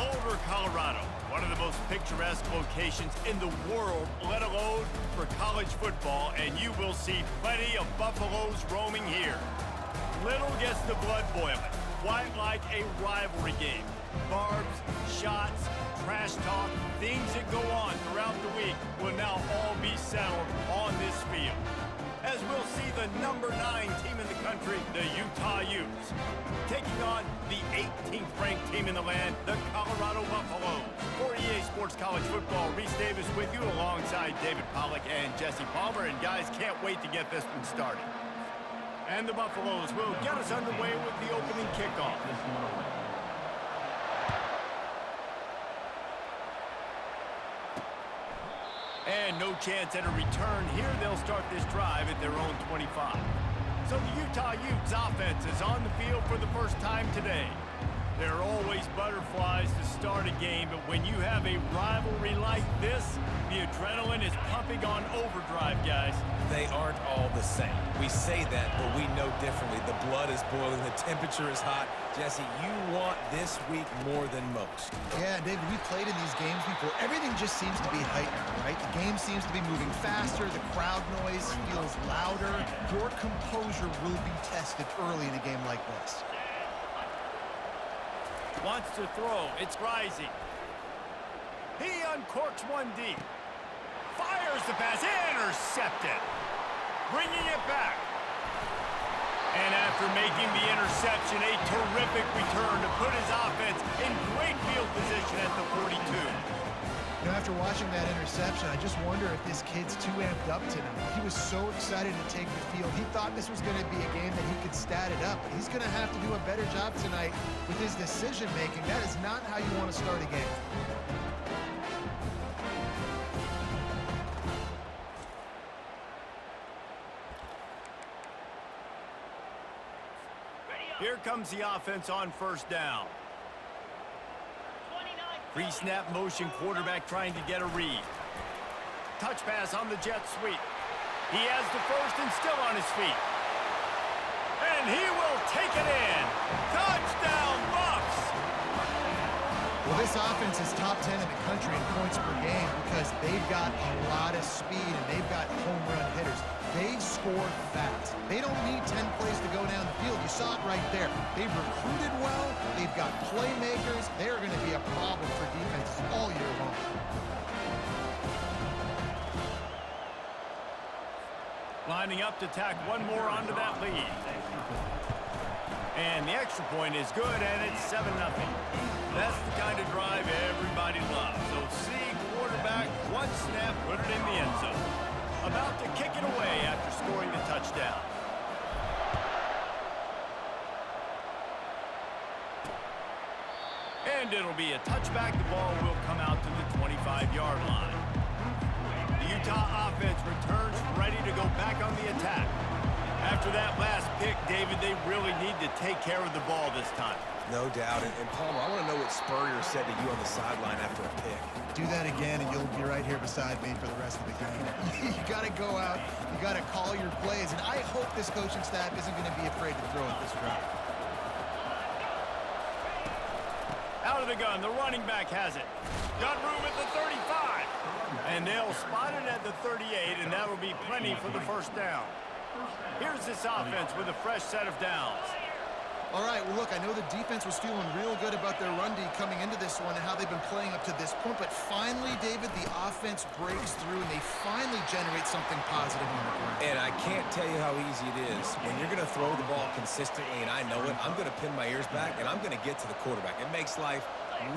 Boulder, Colorado, one of the most picturesque locations in the world, let alone for college football, and you will see plenty of Buffaloes roaming here. Little gets the blood boiling, quite like a rivalry game. Barbs, shots, trash talk, things that go on throughout the week will now all be settled on this field. As we'll see the number 9 team in the country, the Utah Utes, taking on the 18th ranked team in the land, the Colorado Buffaloes. For EA Sports College Football, Reese Davis with you alongside David Pollack and Jesse Palmer. And guys, can't wait to get this one started. And the Buffaloes will get us underway with the opening kickoff. And no chance at a return here. They'll start this drive at their own 25. So the Utah Utes offense is on the field for the first time today. There are always butterflies to start a game, but when you have a rivalry like this, the adrenaline is pumping on overdrive, guys. They aren't all the same. We say that, but we know differently. The blood is boiling. The temperature is hot. Jesse, you want this week more than most. Yeah, David, we've played in these games before. Everything just seems to be heightened, right? The game seems to be moving faster. The crowd noise feels louder. Your composure will be tested early in a game like this. Wants to throw. It's rising. He uncorks one deep. Fires the pass. Intercepted. Bringing it back. And after making the interception, a terrific return to put his offense in great field position at the 42. You know, after watching that interception, I just wonder if this kid's too amped up tonight. He was so excited to take the field. He thought this was going to be a game that he could stat it up. But he's going to have to do a better job tonight with his decision-making. That is not how you want to start a game. Here comes the offense on first down. Pre-snap motion, quarterback trying to get a read. Touch pass on the jet sweep. He has the first and still on his feet. And he will take it in. Touchdown, Buffs! Well, this offense is top 10 in the country in points per game because they've got a lot of speed and they've got home run hitters. They score fast. They don't need 10 plays to go down the field. You saw it right there. They've recruited well. They've got playmakers. They're going to be a problem for defenses all year long. Lining up to tack one more onto that lead. And the extra point is good, and it's 7-0. That's the kind of drive everybody loves. So see quarterback, one snap, put it in the end zone. About to kick it away after scoring the touchdown. And it'll be a touchback. The ball will come out to the 25-yard line. The Utah offense returns ready to go back on the attack. After that last pick, David, they really need to take care of the ball this time. No doubt. And Palmer, I want to know what Spurrier said to you on the sideline after a pick. Do that again, and you'll be right here beside me for the rest of the game. You got to go out. You got to call your plays, and I hope this coaching staff isn't going to be afraid to throw at this drive. Out of the gun, the running back has it. Got room at the 35. And they'll spot it at the 38, and that will be plenty for the first down. Here's this offense with a fresh set of downs. All right, well, look, I know the defense was feeling real good about their run D coming into this one and how they've been playing up to this point, but finally, David, the offense breaks through and they finally generate something positive on the ground. And I can't tell you how easy it is. When you're going to throw the ball consistently, and I know it, I'm going to pin my ears back, and I'm going to get to the quarterback. It makes life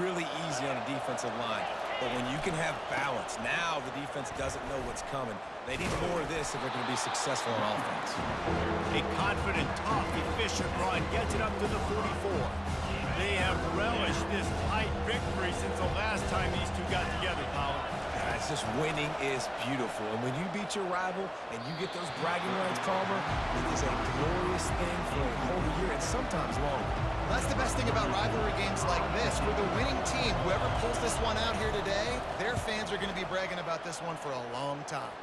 really easy on a defensive line. But when you can have balance, now the defense doesn't know what's coming. They need more of this if they're going to be successful on offense. A confident, tough, efficient run gets it up to the 44. They have relished this tight victory since the last time these two got together, Powell. It's just winning is beautiful. And when you beat your rival and you get those bragging rights, Palmer, it is a glorious thing for a whole year and sometimes longer. That's the best thing about rivalry games like this. For the winning team, whoever pulls this one out here today, their fans are going to be bragging about this one for a long time.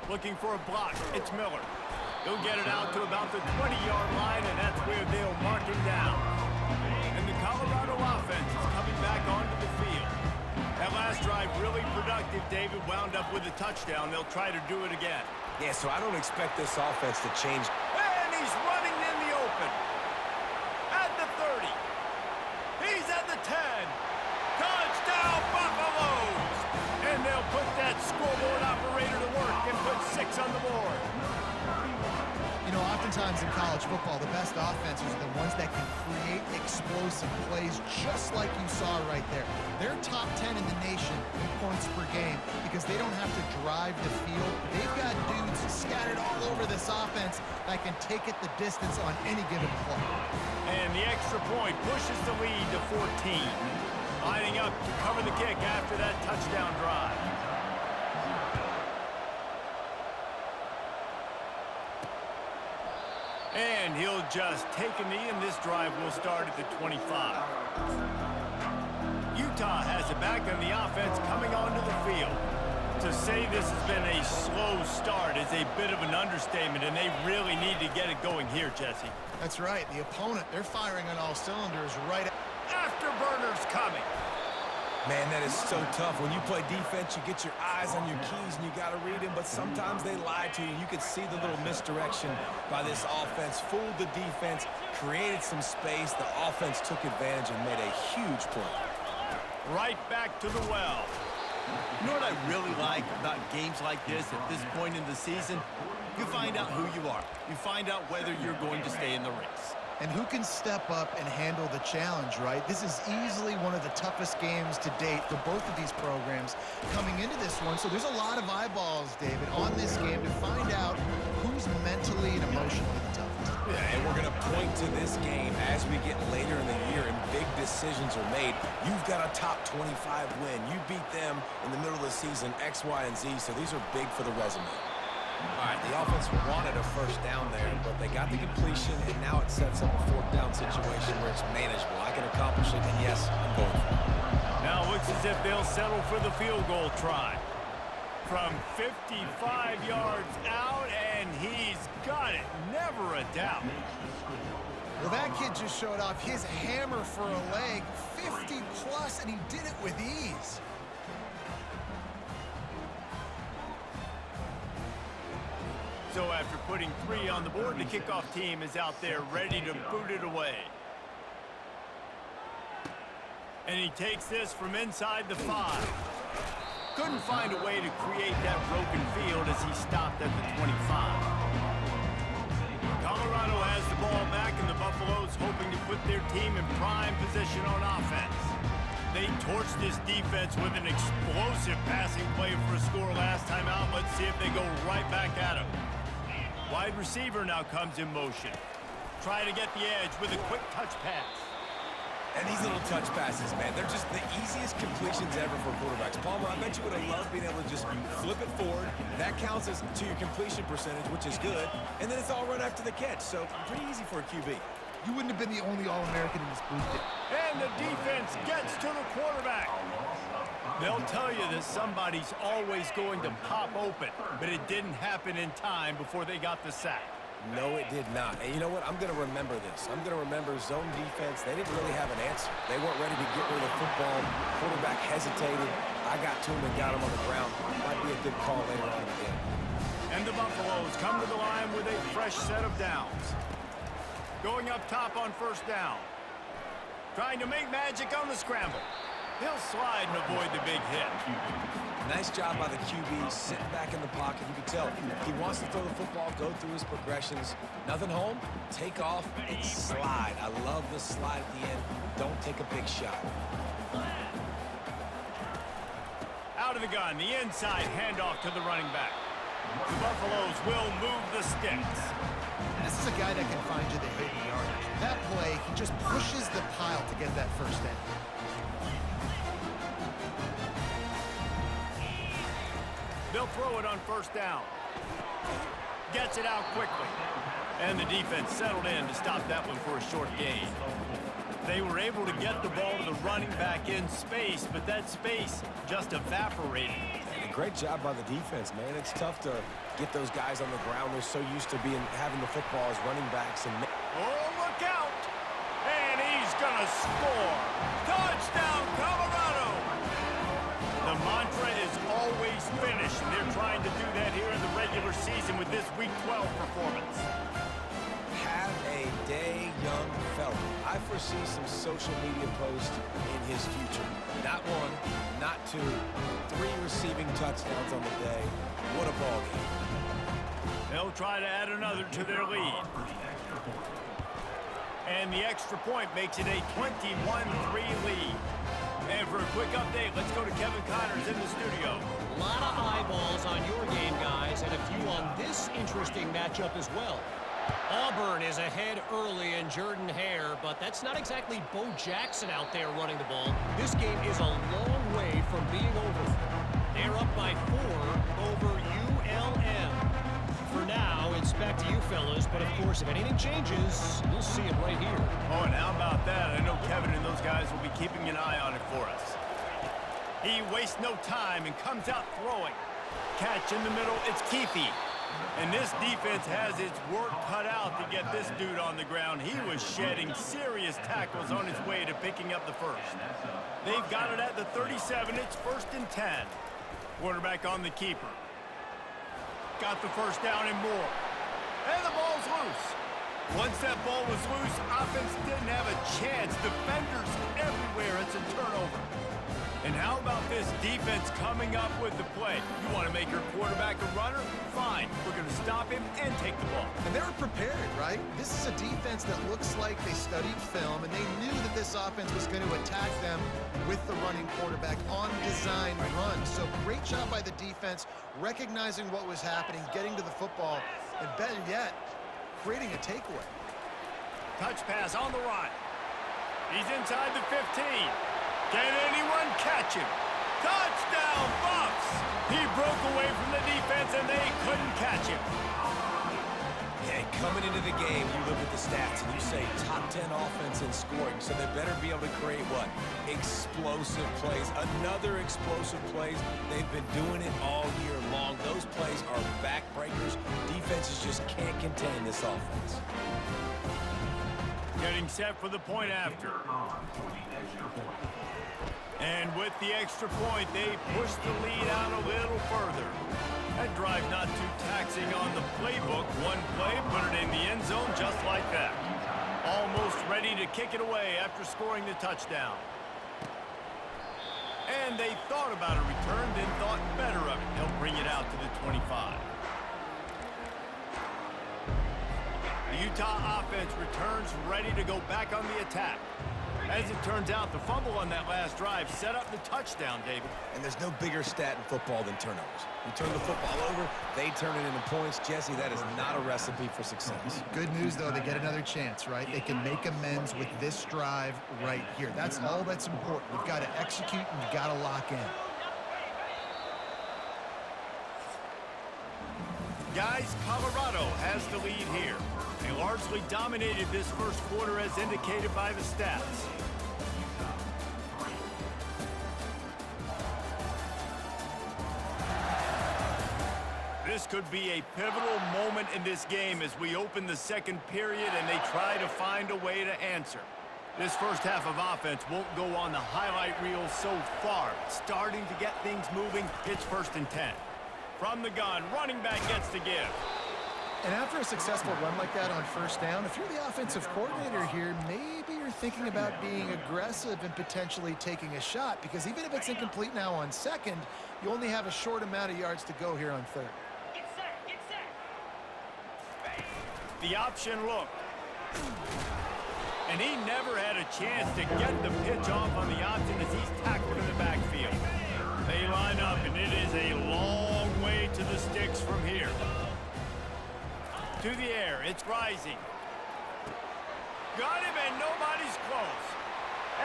Looking for a block. It's Miller. He'll get it out to about the 20-yard line, and that's where they'll mark him down. And the Colorado offense last drive really productive. David wound up with a touchdown. They'll try to do it again. Yeah, so I don't expect this offense to change. And he's running in the open. At the 30. He's at the 10. Touchdown, Buffaloes! And they'll put that scoreboard operator to work and put 6 on the board. You know, oftentimes in college football, the best offenses are the ones that can create explosive plays just like you saw right there. They're top 10 in the nation in points per game because they don't have to drive the field. They've got dudes scattered all over this offense that can take it the distance on any given play. And the extra point pushes the lead to 14. Lining up to cover the kick after that touchdown drive. And he'll just take a knee, and this drive will start at the 25. Utah has it back, and the offense coming onto the field. To say this has been a slow start is a bit of an understatement, and they really need to get it going here, Jesse. That's right. The opponent, they're firing on all cylinders right Afterburners coming. Man, that is so tough. When you play defense, you get your eyes on your keys, and you got to read them, but sometimes they lie to you. You could see the little misdirection by this offense, fooled the defense, created some space. The offense took advantage and made a huge play. Right back to the well. You know what I really like about games like this at this point in the season? You find out who you are. You find out whether you're going to stay in the race. and who can step up and handle the challenge, right? This is easily one of the toughest games to date for both of these programs coming into this one. So there's a lot of eyeballs, David, on this game to find out who's mentally and emotionally the toughest. Yeah, and we're going to point to this game as we get later in the year and big decisions are made. You've got a top 25 win. You beat them in the middle of the season, X, Y, and Z, so these are big for the resume. All right, the offense wanted a first down there, but they got the completion, and now it sets up a fourth down situation where it's manageable. I can accomplish it, and yes, I'm going for it. Now it looks as if they'll settle for the field goal try. From 55 yards out, and he's got it. Never a doubt. Well, that kid just showed off his hammer for a leg, 50-plus, and he did it with ease. So after putting 3 on the board, the kickoff team is out there ready to boot it away. And he takes this from inside the 5. Couldn't find a way to create that broken field as he stopped at the 25. Colorado has the ball back, and the Buffaloes hoping to put their team in prime position on offense. They torched this defense with an explosive passing play for a score last time out. Let's see if they go right back at him. Wide receiver now comes in motion. Try to get the edge with a quick touch pass. And these little touch passes, man, they're just the easiest completions ever for quarterbacks. Palmer, I bet you would have loved being able to just flip it forward. That counts as to your completion percentage, which is good. And then it's all run after the catch, so pretty easy for a QB. You wouldn't have been the only All-American in this booth. And the defense gets to the quarterback. They'll tell you that somebody's always going to pop open, but it didn't happen in time before they got the sack. No, it did not. And you know what? I'm going to remember this. I'm going to remember zone defense. They didn't really have an answer. They weren't ready to get rid of the football. Quarterback hesitated. I got to him and got him on the ground. Might be a good call later on in the game. And the Buffaloes come to the line with a fresh set of downs. Going up top on first down. Trying to make magic on the scramble. He'll slide and avoid the big hit. Nice job by the QB, sitting back in the pocket. You can tell he wants to throw the football, go through his progressions. Nothing home, take off, and slide. I love the slide at the end. Don't take a big shot. Out of the gun, the inside handoff to the running back. The Buffaloes will move the sticks. This is a guy that can find you the hidden yardage. That play, he just pushes the pile to get that first down. They'll throw it on first down. Gets it out quickly. And the defense settled in to stop that one for a short gain. They were able to get the ball to the running back in space, but that space just evaporated. And a great job by the defense, man. It's tough to get those guys on the ground. They're so used to having the football as running backs. Oh, look out! And he's gonna score. Touchdown, Colorado! The mantra is always finish, and they're trying to do that here in the regular season with this Week 12 performance. Have a day, young fella. I foresee some social media posts in his future. Not one, not two, 3 receiving touchdowns on the day. What a ball game. They'll try to add another to their lead. And the extra point makes it a 21-3 lead. And for a quick update, let's go to Kevin Connors in the studio. A lot of eyeballs on your game, guys, and a few on this interesting matchup as well. Auburn is ahead early in Jordan Hare, but that's not exactly Bo Jackson out there running the ball. This game is a long way from being over. They're up by 4 over ULM. For now, it's back to you fellas, but of course, if anything changes, you'll see it right here. Oh, and how about that? I know Kevin and those guys will be keeping an eye on it for us. He wastes no time and comes out throwing. Catch in the middle, it's Keefe. And this defense has its work cut out to get this dude on the ground. He was shedding serious tackles on his way to picking up the first. They've got it at the 37. It's 1st and 10. Quarterback on the keeper. Got the first down and more. And the ball's loose. Once that ball was loose, offense didn't have a chance. Defenders everywhere. It's a turnover. And how about this defense coming up with the play? You want to make your quarterback a runner? Fine. We're going to stop him and take the ball. And they were prepared, right? This is a defense that looks like they studied film, and they knew that this offense was going to attack them with the running quarterback on design run. So great job by the defense, recognizing what was happening, getting to the football, and better yet, creating a takeaway. Touch pass on the run. He's inside the 15. Can anyone catch him? Touchdown, Buffs! He broke away from the defense, and they couldn't catch him. Yeah, coming into the game, you look at the stats, and you say top 10 offense in scoring, so they better be able to create what? Explosive plays. Another explosive plays. They've been doing it all year long. Those plays are backbreakers. Defenses just can't contain this offense. Getting set for the point after. And with the extra point, they push the lead out a little further. That drive not too taxing on the playbook. One play, put it in the end zone just like that. Almost ready to kick it away after scoring the touchdown. And they thought about a return, then thought better of it. They'll bring it out to the 25. The Utah offense returns ready to go back on the attack. As it turns out, the fumble on that last drive set up the touchdown, David. And there's no bigger stat in football than turnovers. You turn the football over, they turn it into points. Jesse, that is not a recipe for success. Good news, though, they get another chance, right? They can make amends with this drive right here. That's all that's important. You've got to execute and you've got to lock in. Guys, Colorado has the lead here. They largely dominated this first quarter as indicated by the stats. This could be a pivotal moment in this game as we open the second period and they try to find a way to answer. This first half of offense won't go on the highlight reel so far. Starting to get things moving, it's 1st and 10. From the gun, running back gets to give. And after a successful run like that on first down, if you're the offensive coordinator here, maybe you're thinking about being aggressive and potentially taking a shot, because even if it's incomplete now on second, you only have a short amount of yards to go here on third. The option look. And he never had a chance to get the pitch off on the option as he's tackled in the backfield. They line up, and it is a long way to the sticks from here. To the air, it's rising. Got him, and nobody's close.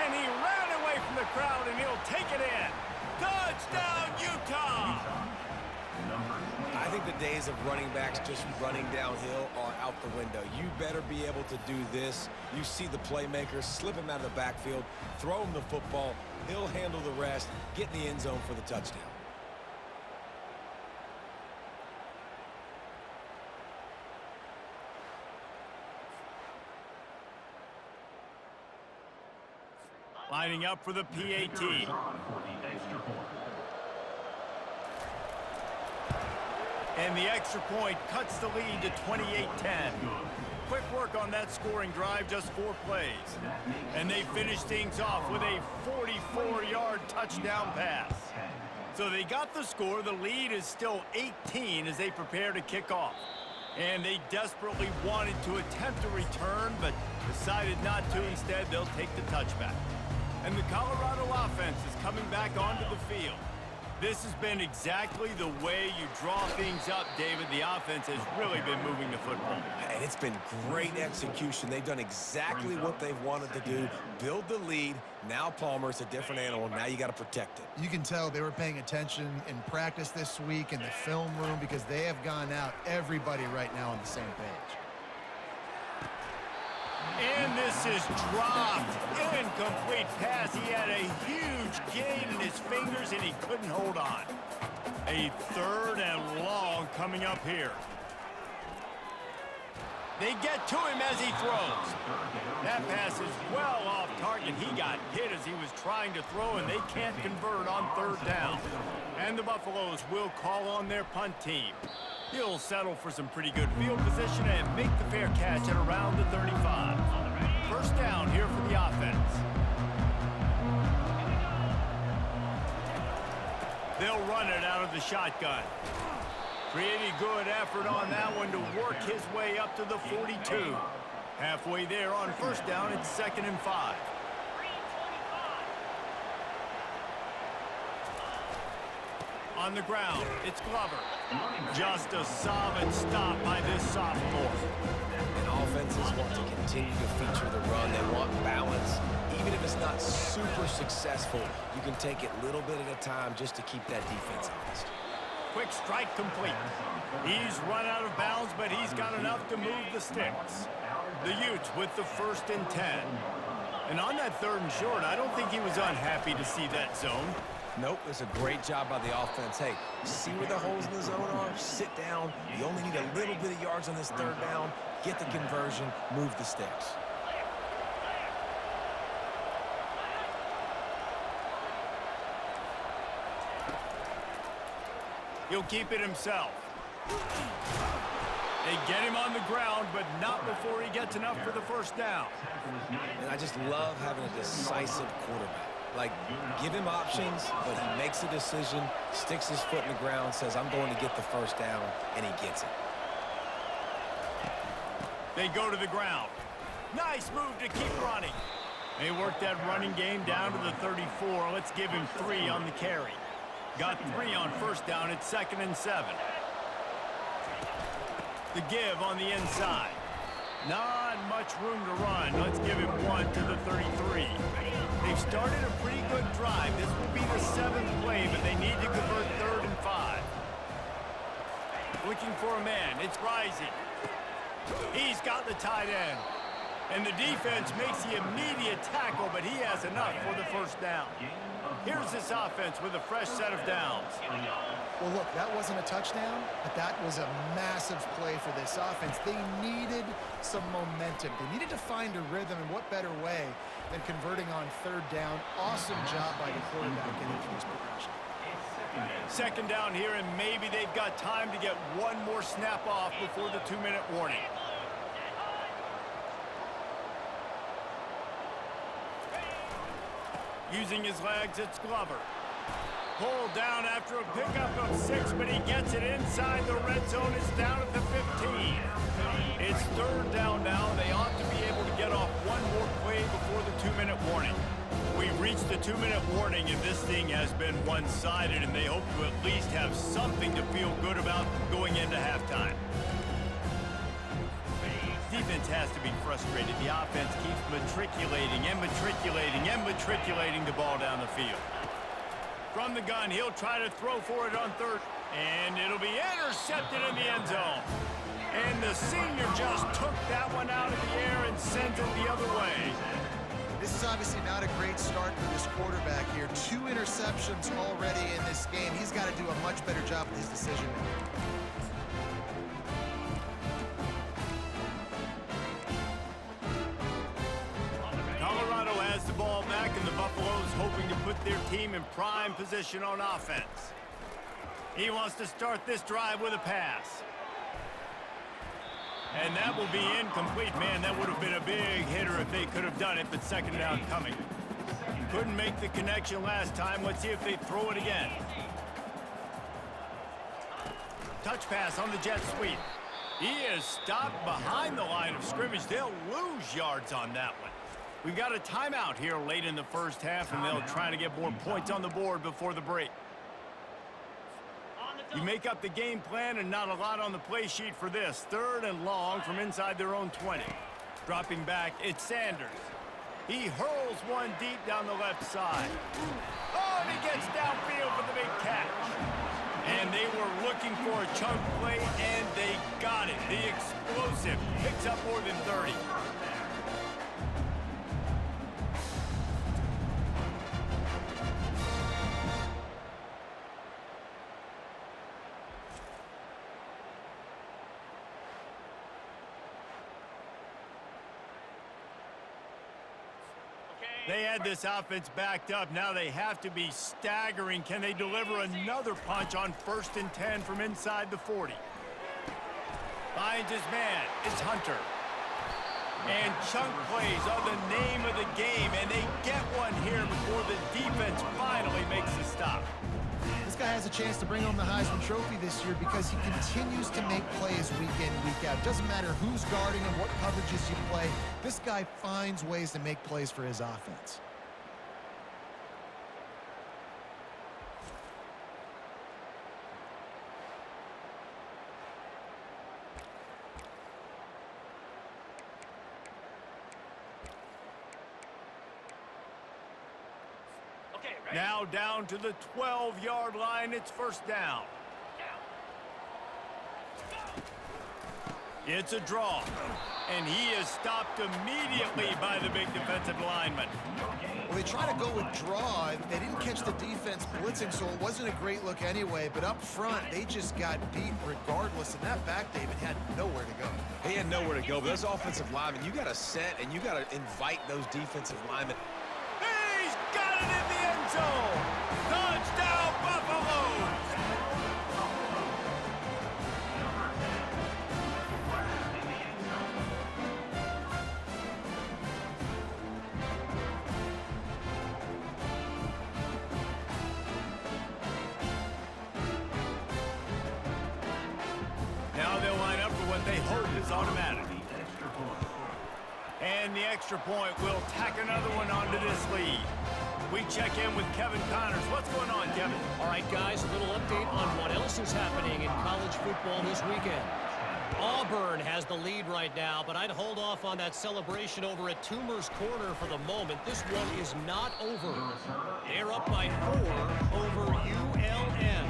And he ran away from the crowd, and he'll take it in. Touchdown, Utah! I think the days of running backs just running downhill are out the window. You better be able to do this. You see the playmaker, slip him out of the backfield, throw him the football. He'll handle the rest, get in the end zone for the touchdown. Lining up for the PAT. And the extra point cuts the lead to 28-10. Quick work on that scoring drive, just 4 plays. And they finish things off with a 44-yard touchdown pass. So they got the score. The lead is still 18 as they prepare to kick off. And they desperately wanted to attempt a return, but decided not to. Instead, they'll take the touchback. And the Colorado offense is coming back onto the field. This has been exactly the way you draw things up, David. The offense has really been moving the football. And it's been great execution. They've done exactly what they've wanted to do. Build the lead. Now Palmer's a different animal. Now you got to protect it. You can tell they were paying attention in practice this week in the film room because they have gone out, everybody right now on the same page. And this is dropped. Incomplete pass. He had a huge gain in his fingers, and he couldn't hold on. A 3rd and long coming up here. They get to him as he throws. That pass is well off target. He got hit as he was trying to throw, and they can't convert on 3rd down. And the Buffaloes will call on their punt team. He'll settle for some pretty good field position and make the fair catch at around the 35. First down here for the offense. They'll run it out of the shotgun. Pretty good effort on that one to work his way up to the 42. Halfway there on first down, it's 2nd and 5. On the ground, it's Glover. Just a solid stop by this sophomore. And offenses want to continue to feature the run. They want balance. Even if it's not super successful, you can take it a little bit at a time just to keep that defense honest. Quick strike complete. He's run out of bounds, but he's got enough to move the sticks. The Utes with the 1st and 10. And on that 3rd and short, I don't think he was unhappy to see that zone. Nope, it's a great job by the offense. Hey, see where the holes in the zone are? Sit down. You only need a little bit of yards on this 3rd down. Get the conversion. Move the sticks. He'll keep it himself. They get him on the ground, but not before he gets enough for the 1st down. And I just love having a decisive quarterback. Like, give him options, but he makes a decision, sticks his foot in the ground, says, I'm going to get the 1st down, and he gets it. They go to the ground. Nice move to keep running. They work that running game down to the 34. Let's give him 3 on the carry. Got 3 on first down. It's 2nd and 7. The give on the inside. Not much room to run. Let's give him 1 to the 33. They've started a pretty good drive. This will be the 7th play, but they need to convert 3rd and 5. Looking for a man. It's Rising. He's got the tight end. And the defense makes the immediate tackle, but he has enough for the 1st down. Here's this offense with a fresh set of downs. Well, look, that wasn't a touchdown, but that was a massive play for this offense. They needed some momentum. They needed to find a rhythm, and what better way than converting on 3rd down. Awesome job by the quarterback getting through his progression. 2nd down here, and maybe they've got time to get one more snap off before the 2-minute warning. Using his legs, it's Glover. Pulled down after a pickup of 6, but he gets it inside the red zone. It's down at the 15. It's 3rd down now. They ought to be able to get off one more play before the 2-minute warning. We've reached the 2-minute warning, and this thing has been one-sided, and they hope to at least have something to feel good about going into halftime. Defense has to be frustrated. The offense keeps matriculating and matriculating and matriculating the ball down the field. From the gun, he'll try to throw for it on 3rd, and it'll be intercepted in the end zone. And the senior just took that one out of the air and sent it the other way. This is obviously not a great start for this quarterback here. 2 interceptions already in this game. He's got to do a much better job with his decision-making. Colorado has the ball back, and the Buffaloes hoping to put their team in prime position on offense. He wants to start this drive with a pass. And that will be incomplete. Man, that would have been a big hitter if they could have done it, but second down coming. Couldn't make the connection last time. Let's see if they throw it again. Touch pass on the jet sweep. He is stopped behind the line of scrimmage. They'll lose yards on that one. We've got a timeout here late in the first half, and they'll try to get more points on the board before the break. You make up the game plan and not a lot on the play sheet for this. 3rd and long from inside their own 20. Dropping back, it's Sanders. He hurls one deep down the left side. Oh, and he gets downfield for the big catch. And they were looking for a chunk play, and they got it. The explosive picks up more than 30. They had this offense backed up. Now they have to be staggering. Can they deliver another punch on 1st and 10 from inside the 40? Finds his man. It's Hunter. And chunk plays are the name of the game, and they get one here before the defense finally makes the stop. This guy has a chance to bring home the Heisman Trophy this year because he continues to make plays week in, week out. Doesn't matter who's guarding him, what coverages you play. This guy finds ways to make plays for his offense. Now down to the 12-yard line. It's 1st down. It's a draw. And he is stopped immediately by the big defensive lineman. Well, they try to go with draw. They didn't catch the defense blitzing, so it wasn't a great look anyway. But up front, they just got beat regardless. And that back, David, had nowhere to go. He had nowhere to go, but those offensive linemen, you got to set and you got to invite those defensive linemen. He's got it in the end zone. Touchdown, Buffaloes. Now they'll line up for what they hope is automatic. And the extra point will tack another one onto this lead. We check in with Kevin Connors. What's going on, Kevin? All right, guys, a little update on what else is happening in college football this weekend. Auburn has the lead right now, but I'd hold off on that celebration over at Toomer's Corner for the moment. This one is not over. They're up by 4 over ULM.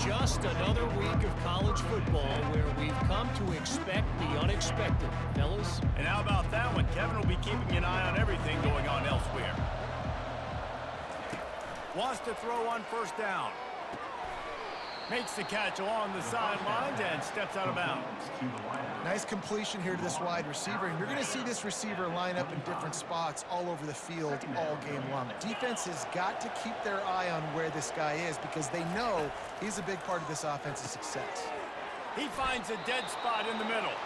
Just another week of college football where we've come to expect the unexpected, fellas. And how about that one? Kevin will be keeping an eye on everything going on elsewhere. Wants to throw on 1st down. Makes the catch along the sidelines and steps out of bounds. Nice completion here to this wide receiver. And you're going to see this receiver line up in different spots all over the field all game long. Defense has got to keep their eye on where this guy is because they know he's a big part of this offense's success. He finds a dead spot in the middle.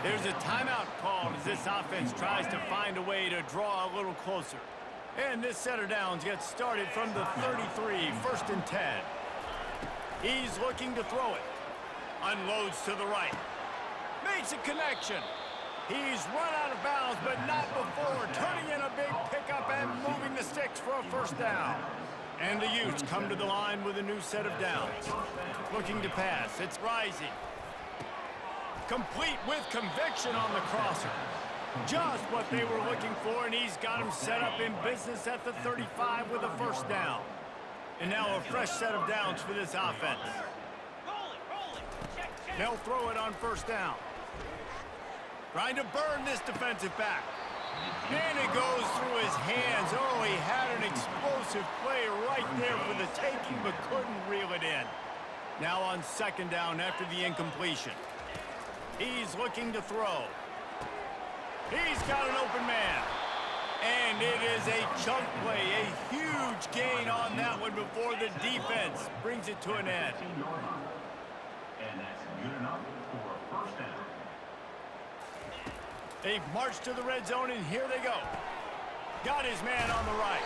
There's a timeout called as this offense tries to find a way to draw a little closer. And this set of downs gets started from the 33, 1st and 10. He's looking to throw it. Unloads to the right. Makes a connection. He's run out of bounds, but not before turning in a big pickup and moving the sticks for a 1st down. And the Utes come to the line with a new set of downs. Looking to pass. It's Rising. Complete with conviction on the crosser. Just what they were looking for, and he's got him set up in business at the 35 with a 1st down. And now a fresh set of downs for this offense. They'll throw it on 1st down. Trying to burn this defensive back. And it goes through his hands. Oh, he had an explosive play right there for the taking, but couldn't reel it in. Now on 2nd down after the incompletion. He's looking to throw. He's got an open man. And it is a chunk play, a huge gain on that one before the defense brings it to an end. And that's good enough for a first down. They've marched to the red zone, and here they go. Got his man on the right.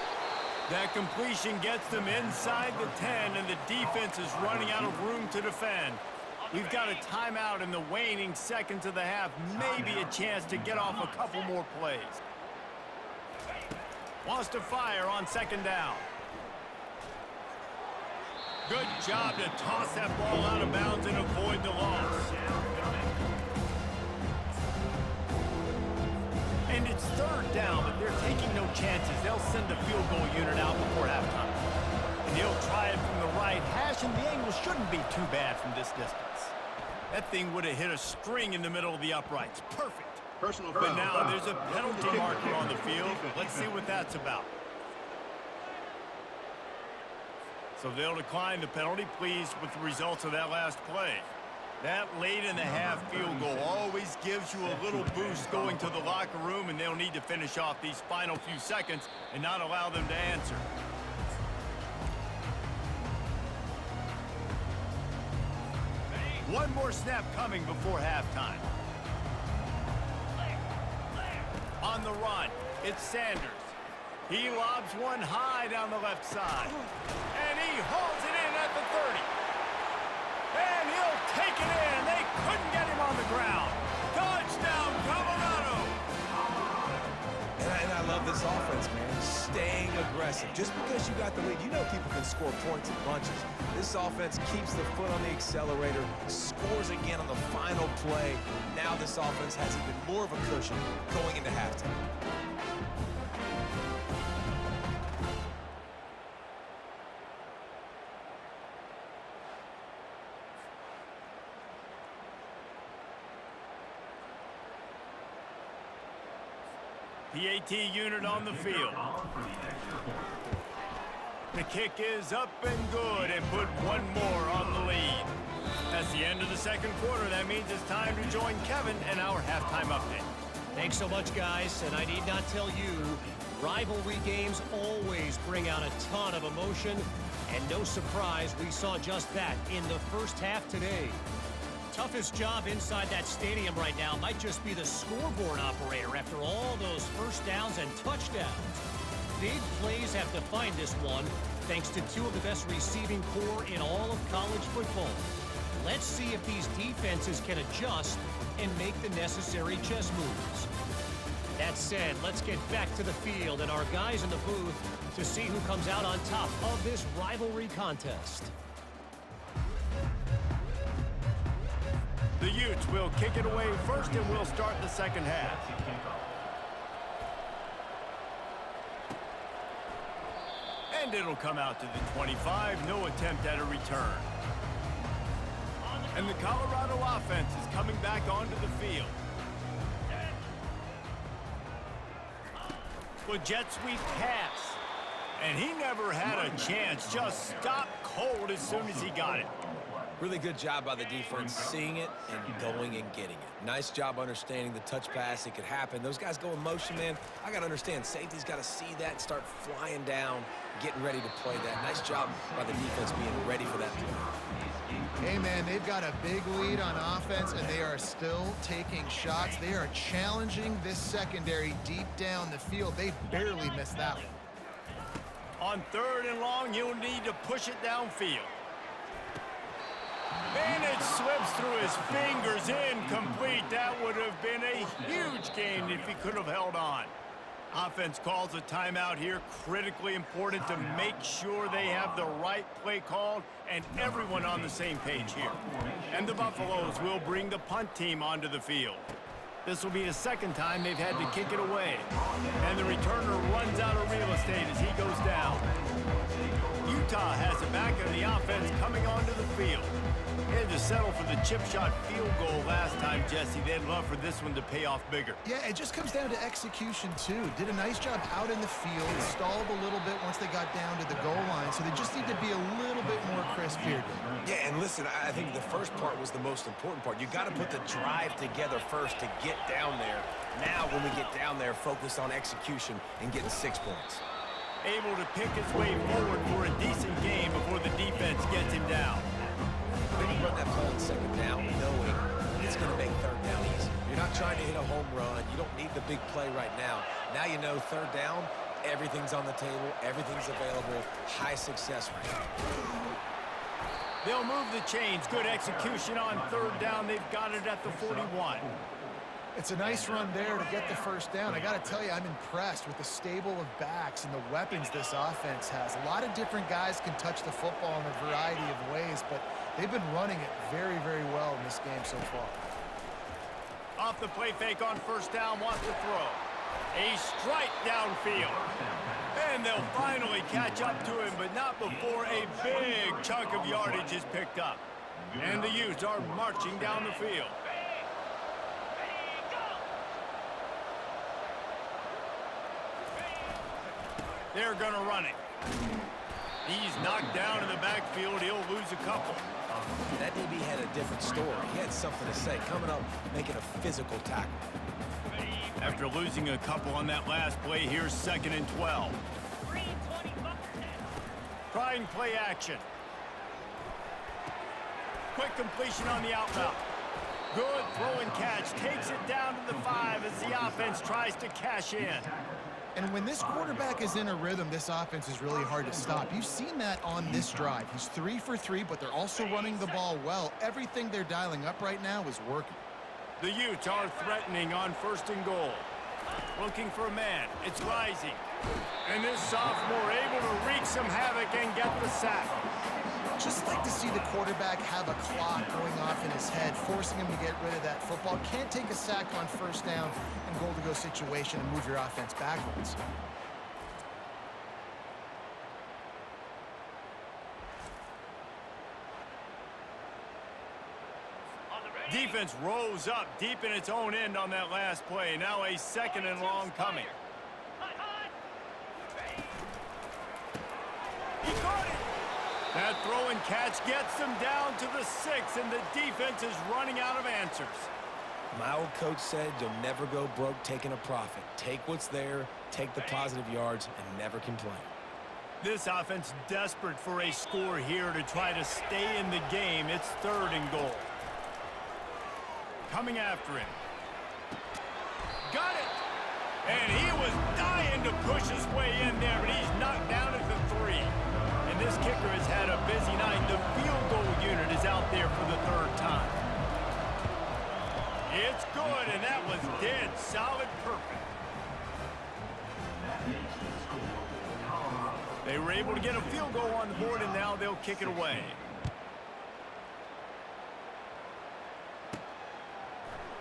That completion gets them inside the 10, and the defense is running out of room to defend. We've got a timeout in the waning seconds of the half, maybe a chance to get off a couple more plays. Wants to fire on second down. Good job to toss that ball out of bounds and avoid the loss. And it's third down, but they're taking no chances. They'll send the field goal unit out before halftime. And he'll try it from the right hash, and the angle shouldn't be too bad from this distance. That thing would have hit a string in the middle of the uprights. Perfect. But now there's a penalty marker on the field. Let's see what that's about. So they'll decline the penalty, pleased with the results of that last play. That late in the half field goal always gives you a little boost going to the locker room, and they'll need to finish off these final few seconds and not allow them to answer. One more snap coming before halftime. On the run, it's Sanders. He lobs one high down the left side. And he hauls it in at the 30. And he'll take it in. They couldn't get him on the ground. Touchdown, Colorado. And I love this offense, man. Staying aggressive. Just because you got the lead, you know people can score points in bunches. This offense keeps the foot on the accelerator, scores again on the final play. Now this offense has even more of a cushion going into halftime. PAT unit on the field. The kick is up and good, and put one more on the lead. That's the end of the second quarter. That means it's time to join Kevin and our halftime update. Thanks so much, guys, and I need not tell you, rivalry games always bring out a ton of emotion, and no surprise we saw just that in the first half today. Toughest job inside that stadium right now might just be the scoreboard operator after all those first downs and touchdowns. Big plays have defined this one, thanks to two of the best receiving core in all of college football. Let's see if these defenses can adjust and make the necessary chess moves. That said, let's get back to the field and our guys in the booth to see who comes out on top of this rivalry contest. The Utes will kick it away first, and we'll start the second half. And it'll come out to the 25. No attempt at a return. And the Colorado offense is coming back onto the field. Well, jet sweep pass. And he never had a chance. Just stopped cold as soon as he got it. Really good job by the defense, seeing it and going and getting it. Nice job understanding the touch pass. It could happen. Those guys go in motion, man. I got to understand, safety's got to see that and start flying down, getting ready to play that. Nice job by the defense being ready for that play. Hey, man, they've got a big lead on offense, and they are still taking shots. They are challenging this secondary deep down the field. They barely missed that one. On third and long, he'll need to push it downfield. And it slips through his fingers, incomplete. That would have been a huge gain if he could have held on. Offense calls a timeout here. Critically important to make sure they have the right play called and everyone on the same page here. And the Buffaloes will bring the punt team onto the field. This will be the second time they've had to kick it away. And the returner runs out of real estate as he goes down. You Utah has it back in the offense coming onto the field. They had to settle for the chip shot field goal last time, Jesse. They'd love for this one to pay off bigger. Yeah, it just comes down to execution, too. Did a nice job out in the field, stalled a little bit once they got down to the goal line, so they just need to be a little bit more crisp here. Yeah, and listen, I think the first part was the most important part. You got to put the drive together first to get down there. Now, when we get down there, focus on execution and getting 6 points. Able to pick his way forward for a decent game before the defense gets him down. Then you run that play on second down knowing it's going to make third down easy. You're not trying to hit a home run. You don't need the big play right now. Now you know third down, everything's on the table, everything's available, high success rate. They'll move the chains. Good execution on third down. They've got it at the 41. It's a nice run there to get the first down. I got to tell you, I'm impressed with the stable of backs and the weapons this offense has. A lot of different guys can touch the football in a variety of ways, but they've been running it very, very well in this game so far. Off the play fake on first down, wants to throw. A strike downfield. And they'll finally catch up to him, but not before a big chunk of yardage is picked up. And the Utes are marching down the field. They're going to run it. He's knocked down in the backfield. He'll lose a couple. That DB had a different story. He had something to say, coming up, making a physical tackle. After losing a couple on that last play, here's 2nd and 12. Trying play action. Quick completion on the out route. Good throw and catch. Takes it down to the 5 as the offense tries to cash in. And when this quarterback is in a rhythm, this offense is really hard to stop. You've seen that on this drive. He's 3 for 3, but they're also running the ball well. Everything they're dialing up right now is working. The Utes are threatening on 1st and goal. Looking for a man. It's Rising. And this sophomore able to wreak some havoc and get the sack. Just like to see the quarterback have a clock going off in his head, forcing him to get rid of that football. Can't take a sack on first down and goal-to-go situation and move your offense backwards. Defense rose up deep in its own end on that last play. Now a 2nd and long coming. He caught it. That throw and catch gets them down to the 6, and the defense is running out of answers. My old coach said you'll never go broke taking a profit. Take what's there, take the positive yards, and never complain. This offense desperate for a score here to try to stay in the game. It's 3rd and goal. Coming after him. Got it! And he was dying to push his way in there, but he's knocked down at the 3. And this kicker has had a busy night. The field goal unit is out there for the 3rd time. It's good, and that was dead solid perfect. They were able to get a field goal on the board, and now they'll kick it away.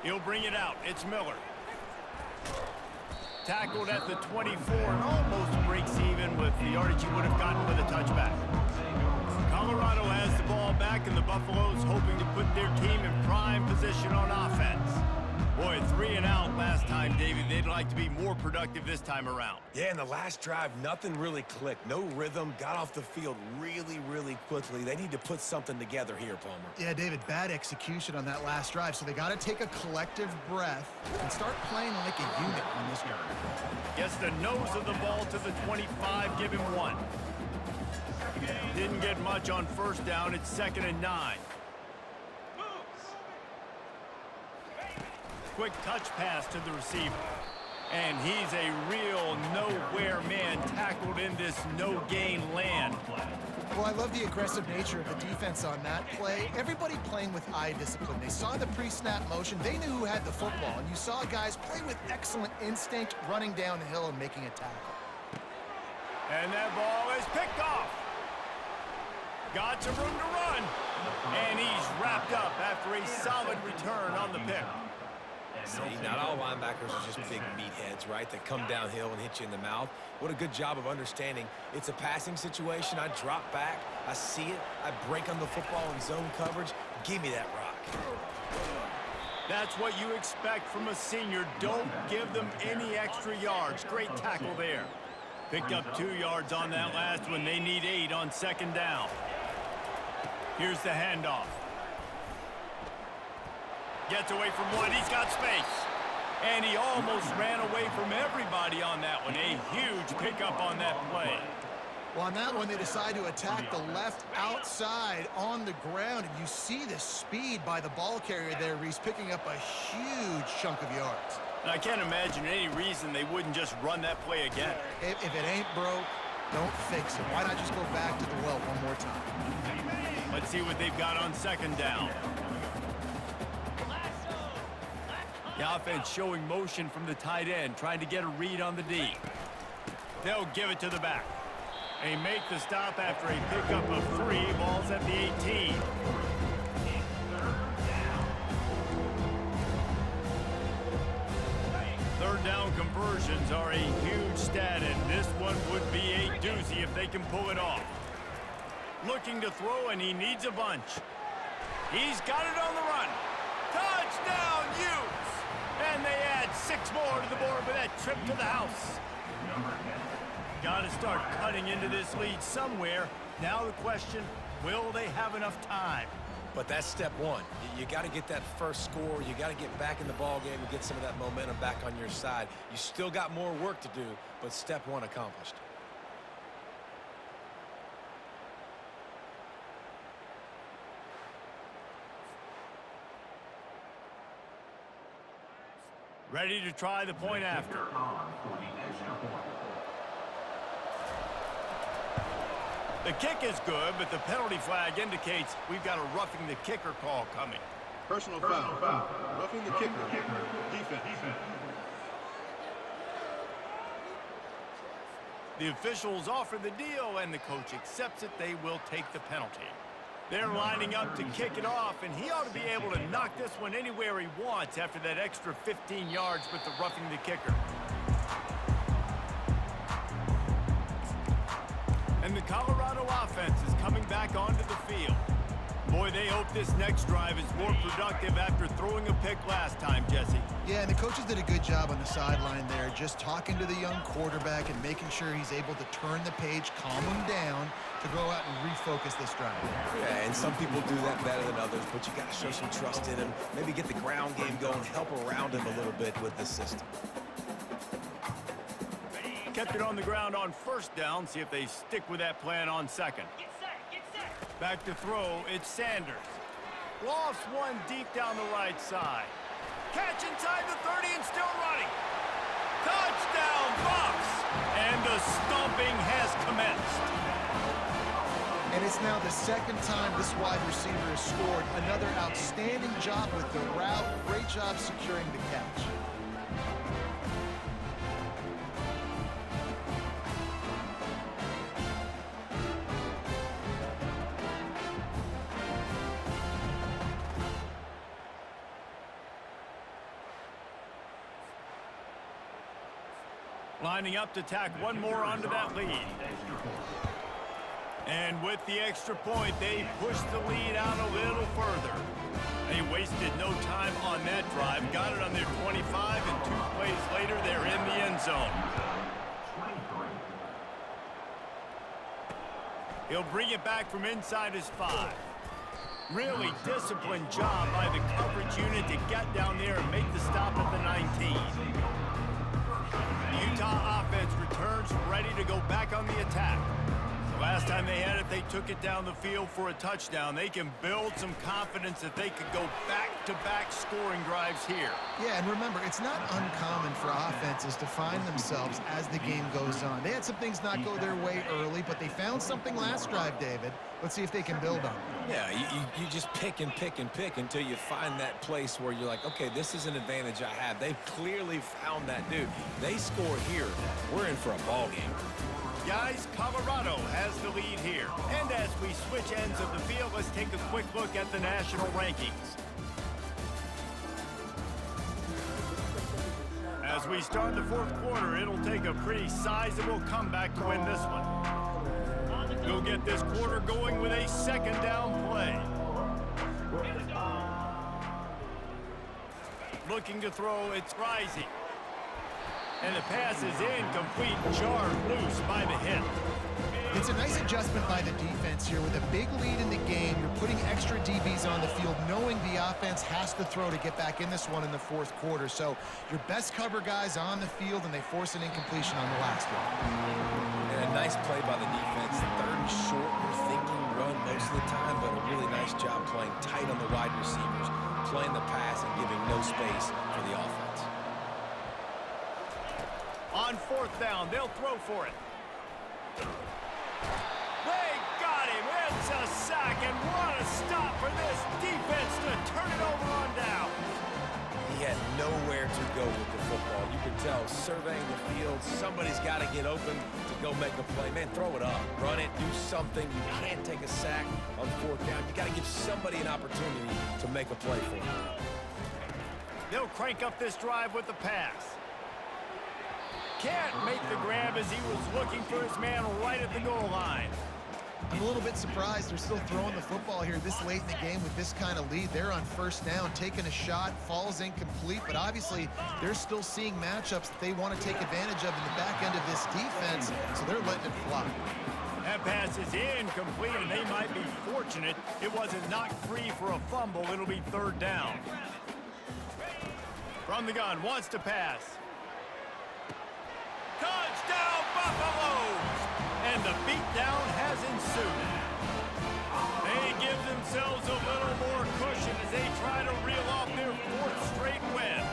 He'll bring it out. It's Miller. Tackled at the 24 and almost breaks even with the yardage he would have gotten with a touchback. Colorado has the ball back, and the Buffaloes hoping to put their team in prime position on offense. Boy, 3 and out last time, David. They'd like to be more productive this time around. Yeah, in the last drive, nothing really clicked. No rhythm, got off the field really, really quickly. They need to put something together here, Palmer. Yeah, David, bad execution on that last drive, so they got to take a collective breath and start playing like a unit on this drive. Gets the nose of the ball to the 25, give him 1. Didn't get much on first down. It's 2nd and 9. Quick touch pass to the receiver. And he's a real nowhere man tackled in this no-gain land. Well, I love the aggressive nature of the defense on that play. Everybody playing with eye discipline. They saw the pre-snap motion. They knew who had the football. And you saw guys play with excellent instinct, running down the hill and making a tackle. And that ball is picked off. Got some room to run. And he's wrapped up after a solid return on the pick. See, not all linebackers are just big meatheads, right, that come downhill and hit you in the mouth. What a good job of understanding. It's a passing situation. I drop back. I see it. I break on the football in zone coverage. Give me that rock. That's what you expect from a senior. Don't give them any extra yards. Great tackle there. Picked up 2 yards on that last one. They need 8 on second down. Here's the handoff. Gets away from one. He's got space. And he almost ran away from everybody on that one. A huge pickup on that play. Well, on that one, they decide to attack the left outside on the ground. And you see the speed by the ball carrier there. He's picking up a huge chunk of yards. And I can't imagine any reason they wouldn't just run that play again. If it ain't broke, don't fix it. Why not just go back to the well one more time? Let's see what they've got on second down. The offense showing motion from the tight end, trying to get a read on the D. They'll give it to the back. They make the stop after a pickup of 3. Balls at the 18. Third down conversions are a huge stat, and this one would be a doozy if they can pull it off. Looking to throw, and he needs a bunch. He's got it on the run. Touchdown, Utes! And they add 6 more to the board with that trip to the house. Got to start cutting into this lead somewhere. Now the question, will they have enough time? But that's step one. You got to get that first score. You got to get back in the ball game and get some of that momentum back on your side. You still got more work to do, but step one accomplished. Ready to try the point after. The kick is good, but the penalty flag indicates we've got a roughing the kicker call coming. Personal foul. Roughing the kicker. Defense. The officials offer the deal, and the coach accepts it. They will take the penalty. They're lining up to kick it off, and he ought to be able to knock this one anywhere he wants after that extra 15 yards with the roughing the kicker. And the Colorado offense is coming back onto the field. Boy, they hope this next drive is more productive after throwing a pick last time, Jesse. Yeah, and the coaches did a good job on the sideline there, just talking to the young quarterback and making sure he's able to turn the page, calm him down, to go out and refocus this drive. Yeah, and some people do that better than others, but you got to show some trust in him. Maybe get the ground game going, help around him a little bit with the system. Kept it on the ground on first down. See if they stick with that plan on second. Get set. Back to throw, it's Sanders. Lofts one deep down the right side. Catch inside the 30 and still running. Touchdown, Buffs! And the stomping has commenced. And it's now the second time this wide receiver has scored. Another outstanding job with the route. Great job securing the catch. Lining up to tack one more onto that lead. And with the extra point, they push the lead out a little further. They wasted no time on that drive. Got it on their 25, and 2 plays later, they're in the end zone. He'll bring it back from inside his 5. Really disciplined job by the coverage unit to get down there and make the stop at the 19. The Utah offense returns ready to go back on the attack. The last time they had it, they took it down the field for a touchdown. They can build some confidence that they could go back-to-back scoring drives here. Yeah, and remember, it's not uncommon for offenses to find themselves as the game goes on. They had some things not go their way early, but they found something last drive, David. Let's see if they can build on it. Yeah, you just pick and pick and pick until you find that place where you're like, okay, this is an advantage I have. They've clearly found that dude. They score here. We're in for a ball game. Guys, Colorado has the lead here. And as we switch ends of the field, let's take a quick look at the national rankings. As we start the fourth quarter, it'll take a pretty sizable comeback to win this one. We'll get this quarter going with a second down play. Looking to throw, it's Rising. And the pass is incomplete, jarred loose by the hit. It's a nice adjustment by the defense here. With a big lead in the game, you're putting extra DBs on the field, knowing the offense has to throw to get back in this one in the fourth quarter. So your best cover guys on the field, and they force an incompletion on the last one. And a nice play by the defense. Third and short, you're thinking run most of the time, but a really nice job playing tight on the wide receivers, playing the pass and giving no space for the offense. On fourth down, they'll throw for it. They got him. It's a sack, and what a stop for this defense to turn it over on down. He had nowhere to go with the football. You could tell, surveying the field, somebody's got to get open to go make a play. Man, throw it up. Run it. Do something. You can't take a sack on fourth down. You got to give somebody an opportunity to make a play for you. They'll crank up this drive with the pass. Can't make the grab as he was looking for his man right at the goal line. I'm a little bit surprised they're still throwing the football here this late in the game with this kind of lead. They're on first down, taking a shot, falls incomplete, but obviously they're still seeing matchups that they want to take advantage of in the back end of this defense, so they're letting it fly. That pass is incomplete, and they might be fortunate it wasn't knocked free for a fumble. It'll be third down. From the gun, wants to pass. Touchdown, Buffaloes! And the beatdown has ensued. They give themselves a little more cushion as they try to reel off their fourth straight win.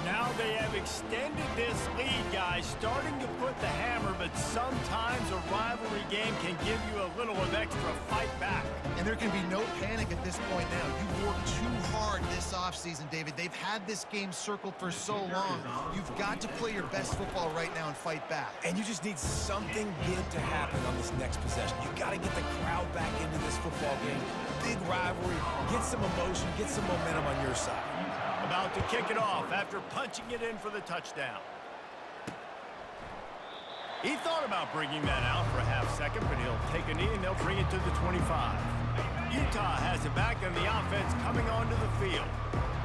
Now they have extended this lead, guys, starting to put the hammer, but sometimes a rivalry game can give you a little of extra fight back. And there can be no panic at this point now. You've worked too hard this offseason, David. They've had this game circled for so long. You've got to play your best football right now and fight back. And you just need something good to happen on this next possession. You got to get the crowd back into this football game. Big rivalry. Get some emotion. Get some momentum on your side. About to kick it off after punching it in for the touchdown. He thought about bringing that out for a half second, but he'll take a knee and they'll bring it to the 25. Utah has it back and the offense coming onto the field.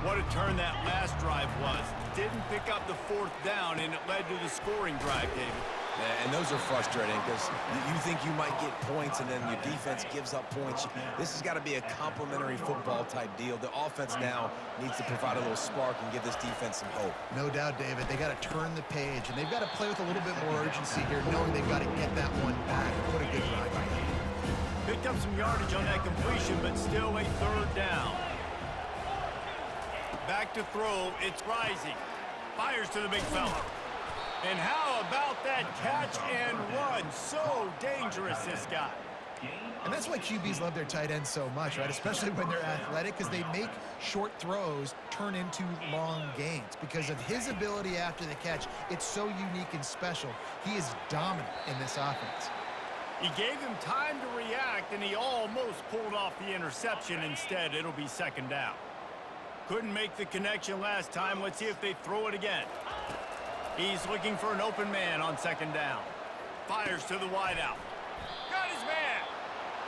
What a turn that last drive was. Didn't pick up the fourth down, and it led to the scoring drive, David. Yeah, and those are frustrating because you think you might get points and then your defense gives up points. This has got to be a complementary football type deal. The offense now needs to provide a little spark and give this defense some hope. No doubt, David. They got to turn the page, and they've got to play with a little bit more urgency here, knowing they've got to get that one back. What a good drive by them. Picked up some yardage on that completion, but still a third down. Back to throw, it's Rising. Fires to the big fella. And how about that catch and run? So dangerous, this guy. And that's why QBs love their tight ends so much, right? Especially when they're athletic, because they make short throws turn into long gains. Because of his ability after the catch, it's so unique and special. He is dominant in this offense. He gave him time to react, and he almost pulled off the interception. Instead, it'll be second down. Couldn't make the connection last time. Let's see if they throw it again. He's looking for an open man on second down. Fires to the wideout. Got his man.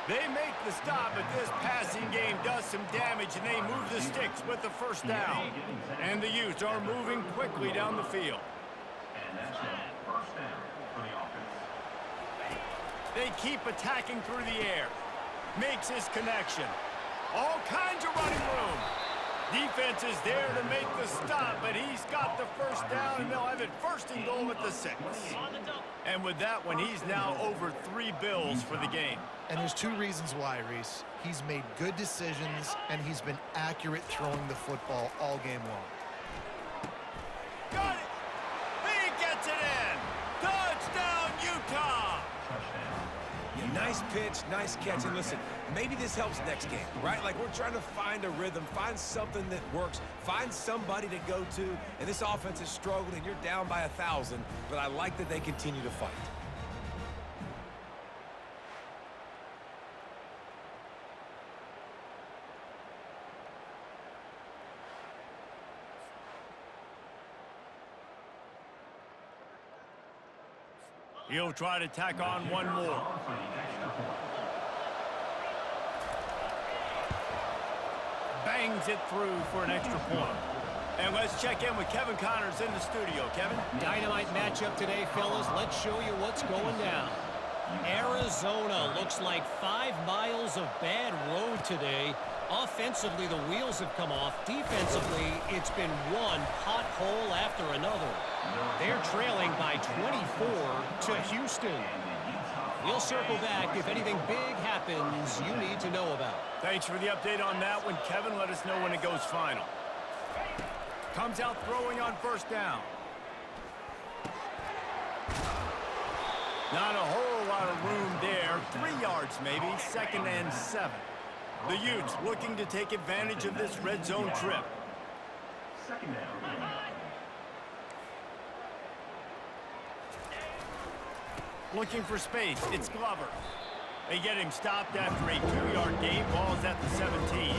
They make the stop, but this passing game does some damage, and they move the sticks with the first down. And the Utes are moving quickly down the field. And that's first down for the offense. They keep attacking through the air. Makes his connection. All kinds of running room. Defense is there to make the stop, but he's got the first down, and they'll have it first and goal at the 6. And with that one, he's now over 3 bills for the game. And there's 2 reasons why, Reese. He's made good decisions, and he's been accurate throwing the football all game long. Got it! He gets it in! Touchdown, Utah! Yeah, nice pitch, nice catch. And listen, maybe this helps next game, right? Like, we're trying to find a rhythm, find something that works, find somebody to go to. And this offense is struggling. You're down by 1,000, but I like that they continue to fight. He'll try to tack on one more. Bangs it through for an extra point. And let's check in with Kevin Connors in the studio. Kevin? Dynamite matchup today, fellas. Let's show you what's going down. Arizona looks like 5 miles of bad road today. Offensively, the wheels have come off. Defensively, it's been one pothole after another. They're trailing by 24 to Houston. We'll circle back if anything big happens you need to know about. Thanks for the update on that one, Kevin. Let us know when it goes final. Comes out throwing on first down. Not a whole lot of room there. 3 yards maybe, 2nd and 7. The Utes looking to take advantage of this red zone trip. Second down. Looking for space. It's Glover. They get him stopped after a 2-yard gain. Ball's at the 17.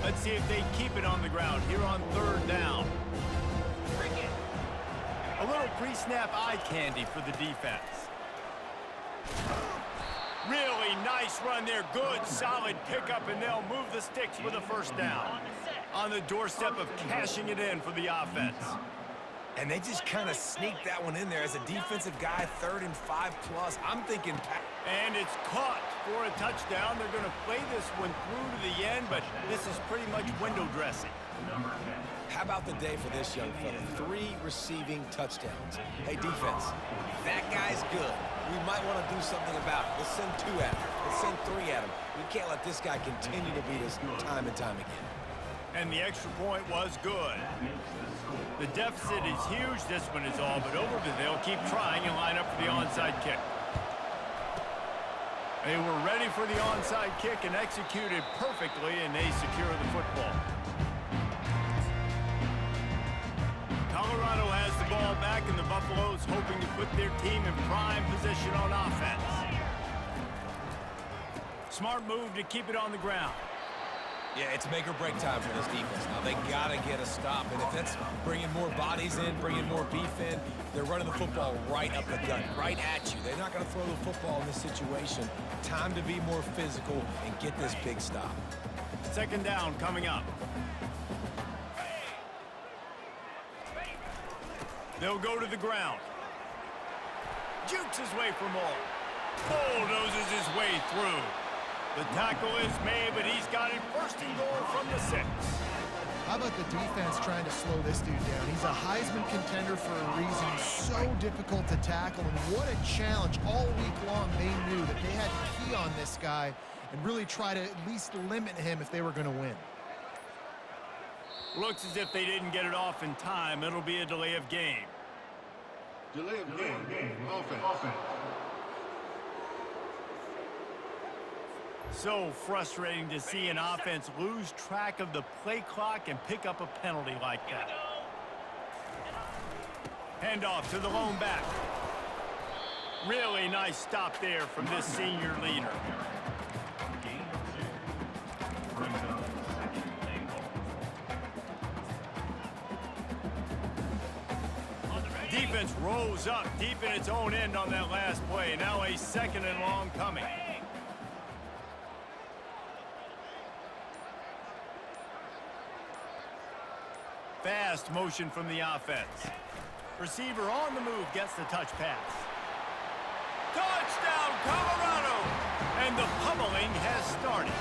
Let's see if they keep it on the ground here on 3rd down. A little pre-snap eye candy for the defense. Really nice run there. Good, solid pickup, and they'll move the sticks with a first down. On the doorstep of cashing it in for the offense. And they just kind of sneaked that one in there as a defensive guy, 3rd and 5+. I'm thinking... And it's caught for a touchdown. They're going to play this one through to the end, but this is pretty much window dressing. How about the day for this young fella? 3 receiving touchdowns. Hey, defense, that guy's good. We might want to do something about it. Let's send 2 at him. Let's send 3 at him. We can't let this guy continue to beat us time and time again. And the extra point was good. The deficit is huge. This one is all but over, but they'll keep trying and line up for the onside kick. They were ready for the onside kick and executed perfectly, and they secure the football. Colorado has the ball back, and the Buffaloes hoping to put their team in prime position on offense. Smart move to keep it on the ground. Yeah, it's make or break time for this defense. Now, they got to get a stop. And if that's bringing more bodies in, bringing more beef in, they're running the football right up the gut, right at you. They're not going to throw the football in this situation. Time to be more physical and get this big stop. 2nd down coming up. They'll go to the ground. Jukes his way from all. Bulldozes his way through. The tackle is made, but he's got it 1st and goal from the 6. How about the defense trying to slow this dude down? He's a Heisman contender for a reason. He's so difficult to tackle, and what a challenge. All week long, they knew that they had to key on this guy and really try to at least limit him if they were going to win. Looks as if they didn't get it off in time. It'll be a delay of game. Delay of game. Offense. So frustrating to see an offense lose track of the play clock and pick up a penalty like that. Handoff to the lone back. Really nice stop there from this senior leader. Defense rolls up deep in its own end on that last play. Now a 2nd and long coming. Fast motion from the offense. Receiver on the move gets the touch pass. Touchdown, Colorado! And the pummeling has started.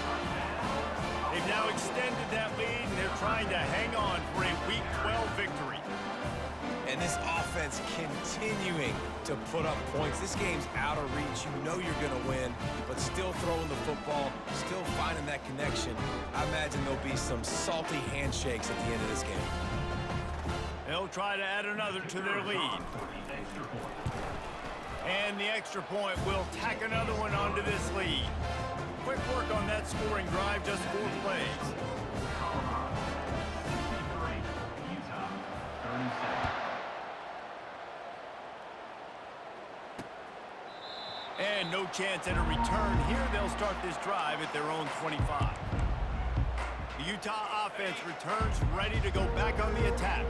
They've now extended that lead, and they're trying to hang on for a Week 12 victory. And this offense continuing to put up points. This game's out of reach. You know you're going to win, but still throwing the football, still finding that connection. I imagine there'll be some salty handshakes at the end of this game. They'll try to add another to their lead. And the extra point will tack another one onto this lead. Quick work on that scoring drive, just 4 plays. And no chance at a return here. They'll start this drive at their own 25. The Utah offense returns ready to go back on the attack.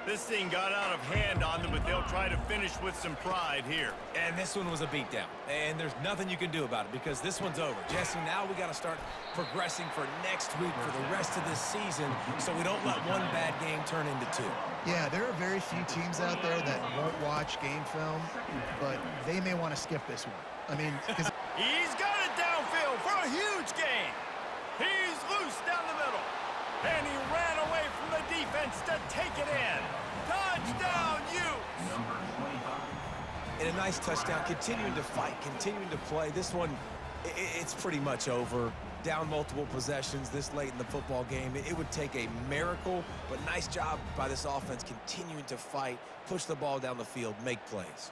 This thing got out of hand on them, but they'll try to finish with some pride here. And this one was a beatdown. And there's nothing you can do about it because this one's over. Jesse, now we got to start progressing for next week for the rest of this season so we don't let one bad game turn into two. Yeah, there are very few teams out there that won't watch game film, but they may want to skip this one. I mean, because He's got it downfield for a huge gain. He's loose down the middle. And he ran away from the defense to take it in. Touchdown, Utes! Number 25. And a nice touchdown, continuing to fight, continuing to play. This one, it's pretty much over. Down multiple possessions this late in the football game. It would take a miracle, but nice job by this offense continuing to fight, push the ball down the field, make plays.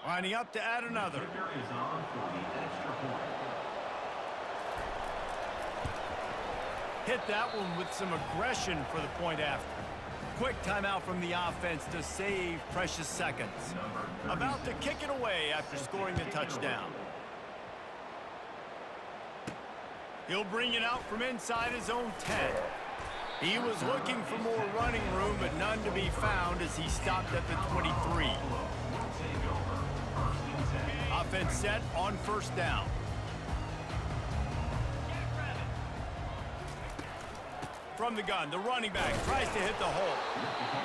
Lining up to add another. Kicker is on for the extra point. Hit that one with some aggression for the point after. Quick timeout from the offense to save precious seconds. About to kick it away after scoring the touchdown. He'll bring it out from inside his own 10. He was looking for more running room, but none to be found as he stopped at the 23. Offense set on first down. From the gun, the running back tries to hit the hole.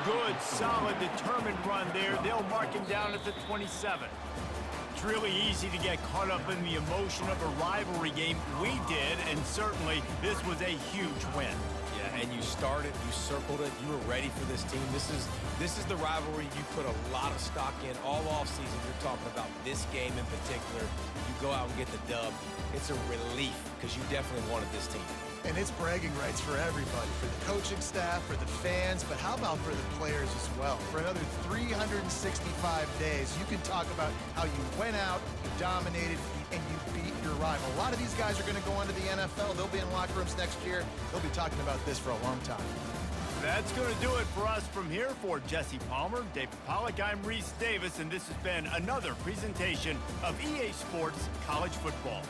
Good, solid, determined run there. They'll mark him down at the 27. It's really easy to get caught up in the emotion of a rivalry game. We did, and certainly this was a huge win. Yeah, and you started, you circled it, you were ready for this team. This is the rivalry you put a lot of stock in all offseason. You're talking about this game in particular. You go out and get the dub. It's a relief because you definitely wanted this team. and it's bragging rights for everybody, for the coaching staff, for the fans, but how about for the players as well? For another 365 days, you can talk about how you went out, you dominated, and you beat your rival. A lot of these guys are going to go on to the NFL. They'll be in locker rooms next year. They'll be talking about this for a long time. That's going to do it for us from here. For Jesse Palmer, David Pollack, I'm Reese Davis, and this has been another presentation of EA Sports College Football.